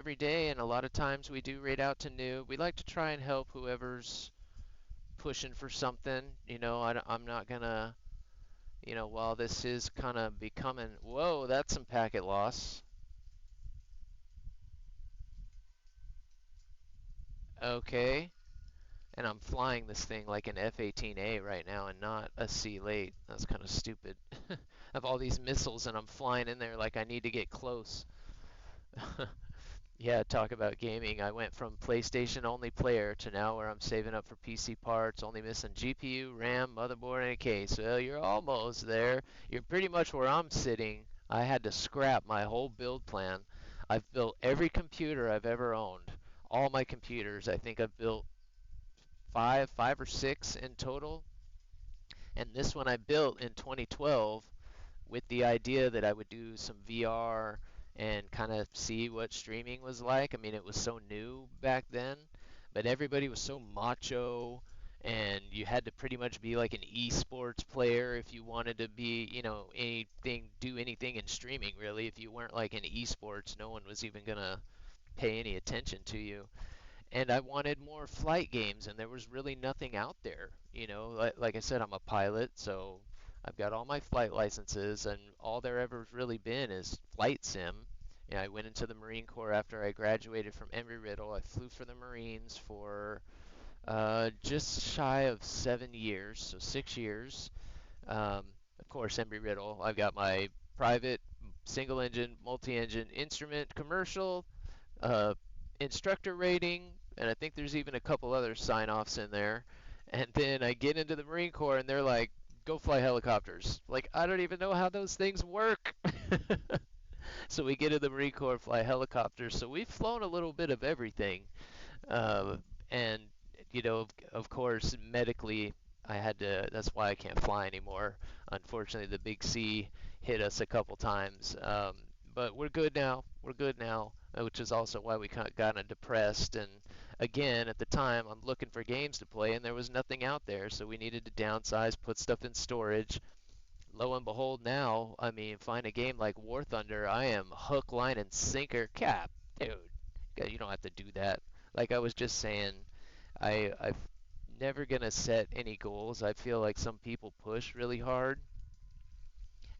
every day, and a lot of times we do rate out to new. We like to try and help whoever's pushing for something. I'm not gonna, while this is kind of becoming, whoa, that's some packet loss. Okay. And I'm flying this thing like an F-18A right now and not a C late. That's kind of stupid. I have all these missiles and I'm flying in there like I need to get close. Yeah, talk about gaming. I went from PlayStation only player to now where I'm saving up for PC parts, only missing GPU, RAM, motherboard, and a case. Well, you're almost there. You're pretty much where I'm sitting. I had to scrap my whole build plan. I've built every computer I've ever owned. All my computers. I think I've built five or six in total. And this one I built in 2012 with the idea that I would do some VR and kind of see what streaming was like. I mean, it was so new back then, but everybody was so macho, and you had to pretty much be like an esports player if you wanted to be, do anything in streaming really. If you weren't like in esports, no one was even gonna pay any attention to you. And I wanted more flight games, and there was really nothing out there. Like I said, I'm a pilot, so I've got all my flight licenses, and all there ever really been is flight sim. I went into the Marine Corps after I graduated from Embry-Riddle. I flew for the Marines for just shy of 7 years, so 6 years. Of course, Embry-Riddle. I've got my private single-engine, multi-engine instrument commercial, uh, instructor rating, and I think there's even a couple other sign-offs in there. And then I get into the Marine Corps, and they're like, "Go fly helicopters." Like I don't even know how those things work. So we get in the Marine Corps, fly helicopters. So we've flown a little bit of everything, and of course, medically. I had to. That's why I can't fly anymore. Unfortunately, the big C hit us a couple times. But we're good now. We're good now, which is also why we kind of depressed. And again, at the time, I'm looking for games to play, and there was nothing out there, so we needed to downsize, put stuff in storage. Lo and behold, now, I mean, find a game like War Thunder, I am hook, line, and sinker. Cap, dude, you don't have to do that. Like I was just saying, I'm never gonna set any goals. I feel like some people push really hard.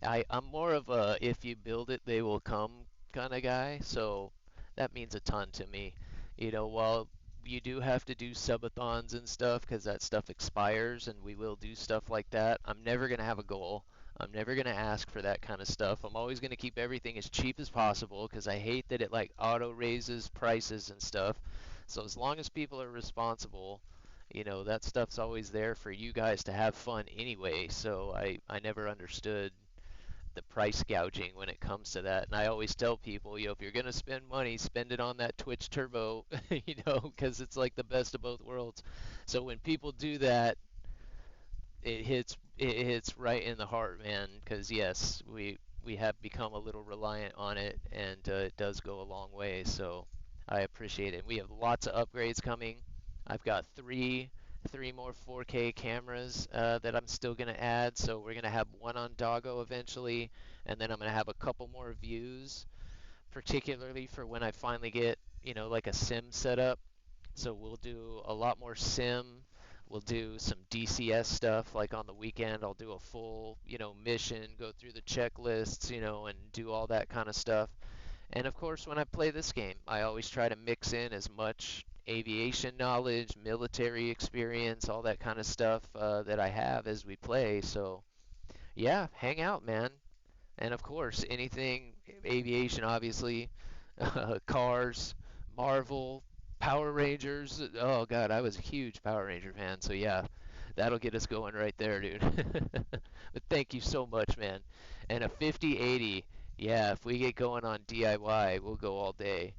I'm more of a if you build it, they will come kind of guy. So that means a ton to me. While you do have to do subathons and stuff because that stuff expires, and we will do stuff like that. I'm never gonna have a goal. I'm never gonna ask for that kind of stuff. I'm always gonna keep everything as cheap as possible because I hate that it like auto raises prices and stuff. So as long as people are responsible, that stuff's always there for you guys to have fun anyway. So I never understood the price gouging when it comes to that. And I always tell people, if you're going to spend money, spend it on that Twitch Turbo, because it's like the best of both worlds. So when people do that, it hits right in the heart, man. Because yes, we have become a little reliant on it, and it does go a long way. So I appreciate it. We have lots of upgrades coming. I've got three more 4K cameras that I'm still going to add. So we're going to have one on Doggo eventually, and then I'm going to have a couple more views, particularly for when I finally get, like a sim setup. So we'll do a lot more sim. We'll do some DCS stuff, like on the weekend. I'll do a full, mission, go through the checklists, and do all that kind of stuff. And of course, when I play this game, I always try to mix in as much aviation knowledge, military experience, all that kind of stuff that I have as we play. So, yeah, hang out, man. And of course, anything aviation, obviously, cars, Marvel, Power Rangers. Oh, God, I was a huge Power Ranger fan. So, yeah, that'll get us going right there, dude. But thank you so much, man. And a 5080. Yeah, if we get going on DIY, we'll go all day.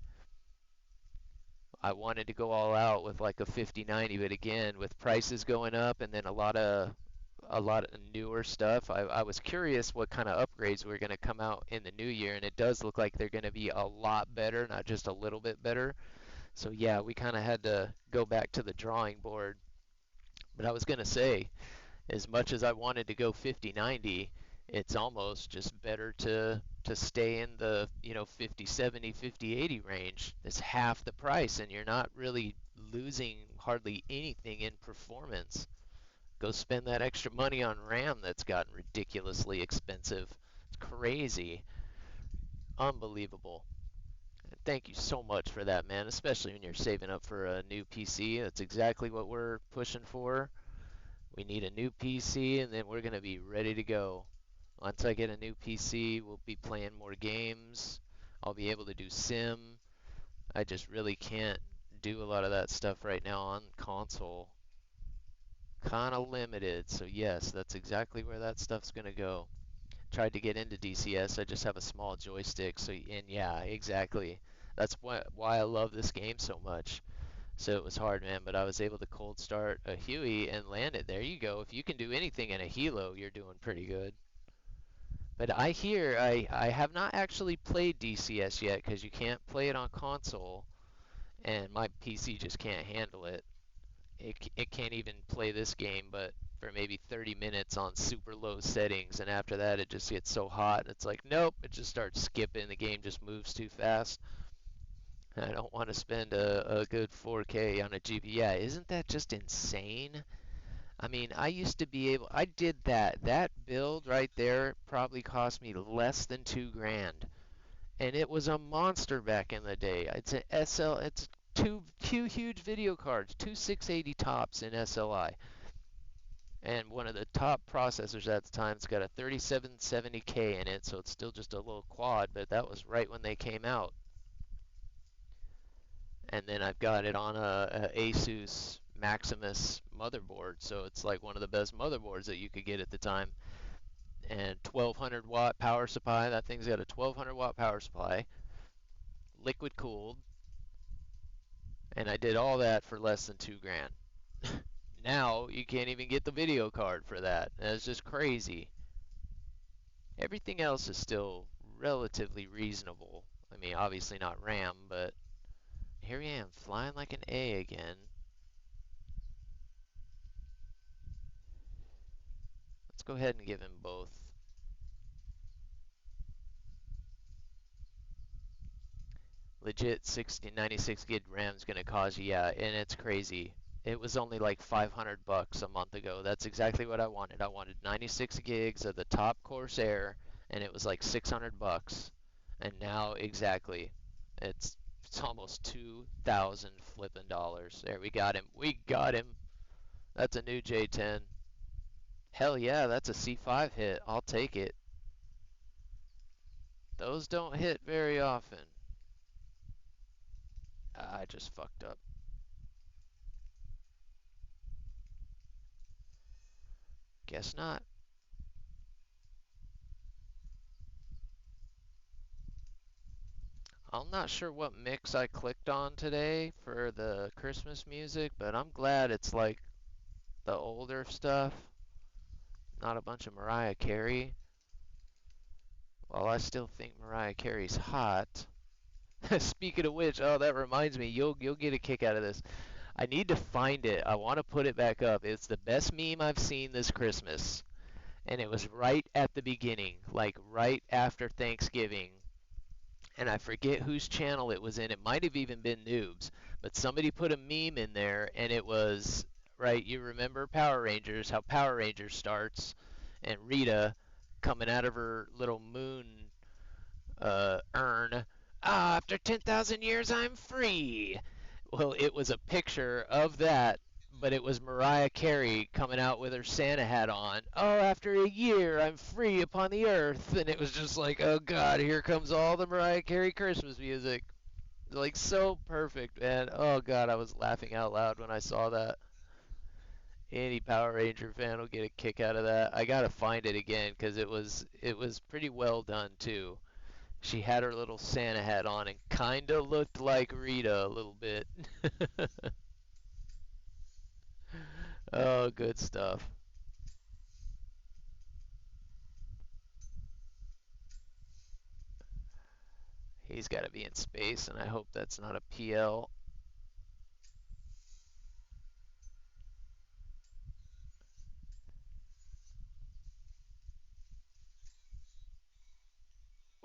I wanted to go all out with like a 5090, but again, with prices going up and then a lot of newer stuff, I was curious what kind of upgrades were going to come out in the new year, and it does look like they're going to be a lot better, not just a little bit better. So yeah, we kind of had to go back to the drawing board. But I was going to say, as much as I wanted to go 5090, It's almost just better to stay in the, 50, 70, 50, 80 range. It's half the price and you're not really losing hardly anything in performance. Go spend that extra money on RAM that's gotten ridiculously expensive. It's crazy. Unbelievable. Thank you so much for that, man, especially when you're saving up for a new PC. That's exactly what we're pushing for. We need a new PC and then we're going to be ready to go. Once I get a new PC, we'll be playing more games. I'll be able to do sim. I just really can't do a lot of that stuff right now on console. Kind of limited, so yes, that's exactly where that stuff's going to go. Tried to get into DCS, I just have a small joystick, so, and yeah, exactly. That's why I love this game so much. So it was hard, man, but I was able to cold start a Huey and land it. There you go. If you can do anything in a Hilo, you're doing pretty good. But I hear I have not actually played DCS yet because you can't play it on console, and my PC just can't handle it. It can't even play this game, but for maybe 30 minutes on super low settings, and after that it just gets so hot. It's like, nope, it just starts skipping. The game just moves too fast. I don't want to spend a good 4K on a GPU. Yeah, isn't that just insane? I mean, I used to be able, I did that. That build right there probably cost me less than 2 grand. And it was a monster back in the day. It's an SL, it's two huge video cards, two 680 tops in SLI. And one of the top processors at the time, it's got a 3770K in it, so it's still just a little quad, but that was right when they came out. And then I've got it on a Asus Maximus motherboard, so it's like one of the best motherboards that you could get at the time. And 1200 watt power supply. That thing's got a 1200 watt power supply, liquid cooled, and I did all that for less than 2 grand. Now you can't even get the video card for that. That's just crazy. Everything else is still relatively reasonable. I mean, obviously not RAM, but here I am flying like an A again. Let's go ahead and give him both. Legit 96 gig RAM is going to cause you, yeah, and it's crazy. It was only like 500 bucks a month ago. That's exactly what I wanted. I wanted 96 gigs of the top Corsair, and it was like 600 bucks. And now, exactly, it's almost 2,000 flippin' dollars. There, we got him. We got him. That's a new J10. Hell yeah, that's a C5 hit. I'll take it. Those don't hit very often. I just fucked up. Guess not. I'm not sure what mix I clicked on today for the Christmas music, but I'm glad it's like the older stuff, not a bunch of Mariah Carey. While I still think Mariah Carey's hot. Speaking of which, oh, that reminds me, you'll get a kick out of this. I need to find it. I want to put it back up. It's the best meme I've seen this Christmas, and it was right at the beginning, like right after Thanksgiving. And I forget whose channel it was in. It might have even been Noobs, but somebody put a meme in there, and it was right. You remember Power Rangers? How Power Rangers starts, and Rita coming out of her little moon urn. Ah, after 10,000 years, I'm free. Well, it was a picture of that, but it was Mariah Carey coming out with her Santa hat on. Oh, after a year, I'm free upon the earth. And it was just like, oh God, here comes all the Mariah Carey Christmas music. Like, so perfect, man. Oh God, I was laughing out loud when I saw that. Any Power Ranger fan will get a kick out of that. I gotta find it again because it was pretty well done too. She had her little Santa hat on and kinda looked like Rita a little bit. Oh, good stuff. He's got to be in space, and I hope that's not a PL.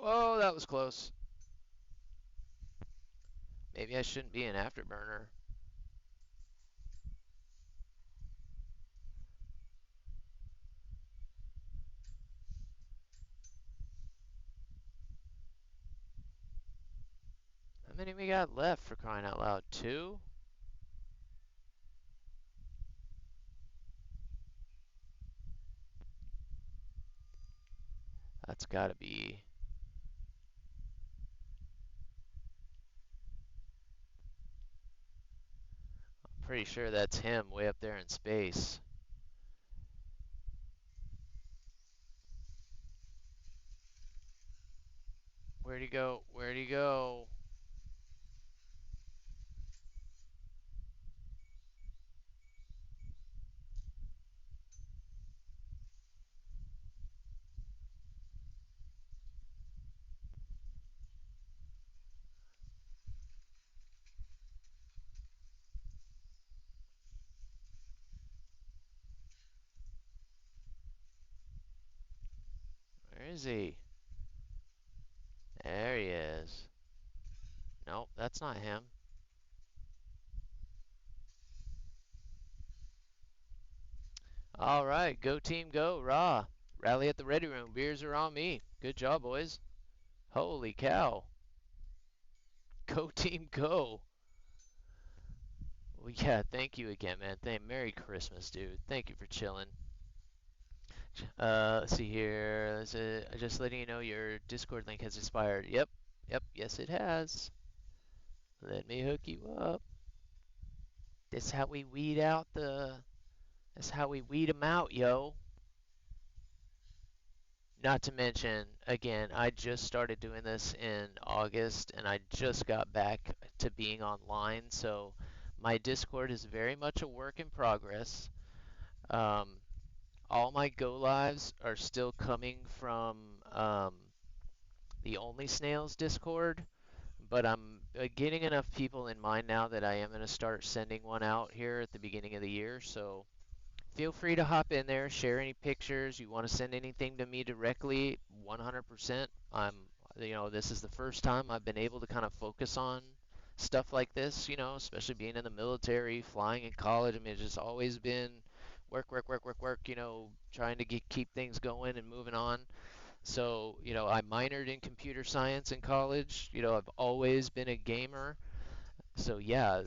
Whoa, that was close. Maybe I shouldn't be an afterburner. How many we got left, for crying out loud? 2? That's gotta be. I'm pretty sure that's him way up there in space. Where'd he go? Where'd he go? Where is he? There he is. Nope, that's not him. All right, go team, go. Raw. Rally at the ready room. Beers are on me. Good job, boys. Holy cow. Go team, go. Well, yeah, thank you again, man. Merry Christmas, dude. Thank you for chilling. Let's see here. Just letting you know your Discord link has expired. Yep, yep, yes it has. Let me hook you up. That's how we weed out the. That's how we weed them out, yo. Not to mention, again, I just started doing this in August and I just got back to being online, so my Discord is very much a work in progress. Um, all my go lives are still coming from the Only Snails Discord, but I'm getting enough people in mind now that I am going to start sending one out here at the beginning of the year, so feel free to hop in there, share any pictures. You want to send anything to me directly, 100%. This is the first time I've been able to kind of focus on stuff like this, especially being in the military, flying in college. I mean, it's just always been work, work, work, work, work, trying to keep things going and moving on. So, I minored in computer science in college. I've always been a gamer. So yeah,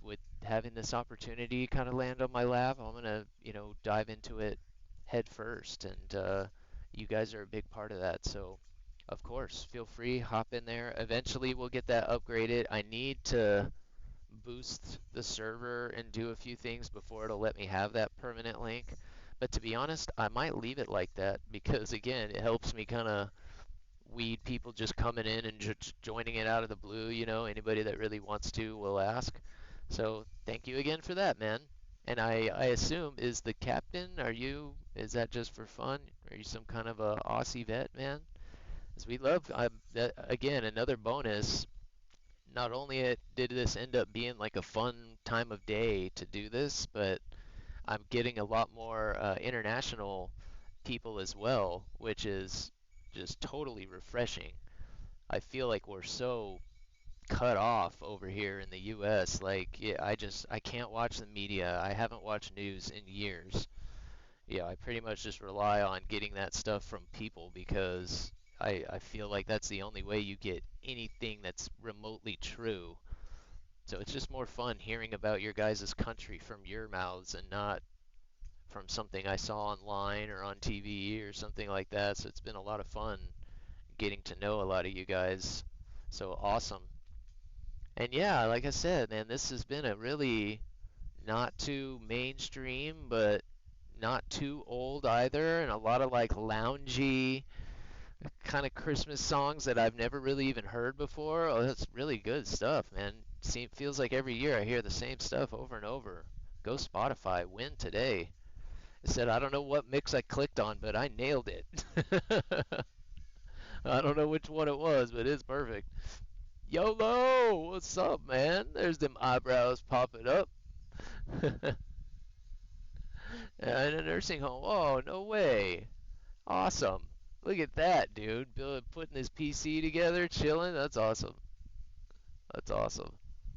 with having this opportunity kind of land on my lap, I'm gonna, dive into it head first, and you guys are a big part of that. So of course, feel free, hop in there. Eventually, we'll get that upgraded. I need to boost the server and do a few things before it'll let me have that permanent link. But to be honest, I might leave it like that because again, it helps me kind of weed people just coming in and joining it out of the blue. Anybody that really wants to will ask. So thank you again for that, man. And I assume, is the captain, is that just for fun? Are you some kind of a Aussie vet, man? As we love, again, another bonus. Not only did this end up being like a fun time of day to do this, but I'm getting a lot more international people as well, which is just totally refreshing. I feel like we're so cut off over here in the US. Like, yeah, I can't watch the media. I haven't watched news in years. Yeah, I pretty much just rely on getting that stuff from people because I feel like that's the only way you get anything that's remotely true. So it's just more fun hearing about your guys' country from your mouths and not from something I saw online or on TV or something like that. So it's been a lot of fun getting to know a lot of you guys. So awesome. And yeah, like I said, man, this has been a really not too mainstream, but not too old either, and a lot of like loungy kind of Christmas songs that I've never really even heard before. Oh, that's really good stuff, man. Feels like every year I hear the same stuff over and over. Go Spotify, win today. It said I don't know what mix I clicked on, but I nailed it. I don't know which one it was, but it's perfect. YOLO! What's up, man? There's them eyebrows popping up. In a nursing home. Oh, no way. Awesome. Look at that, dude. Putting his PC together, chilling. That's awesome. That's awesome.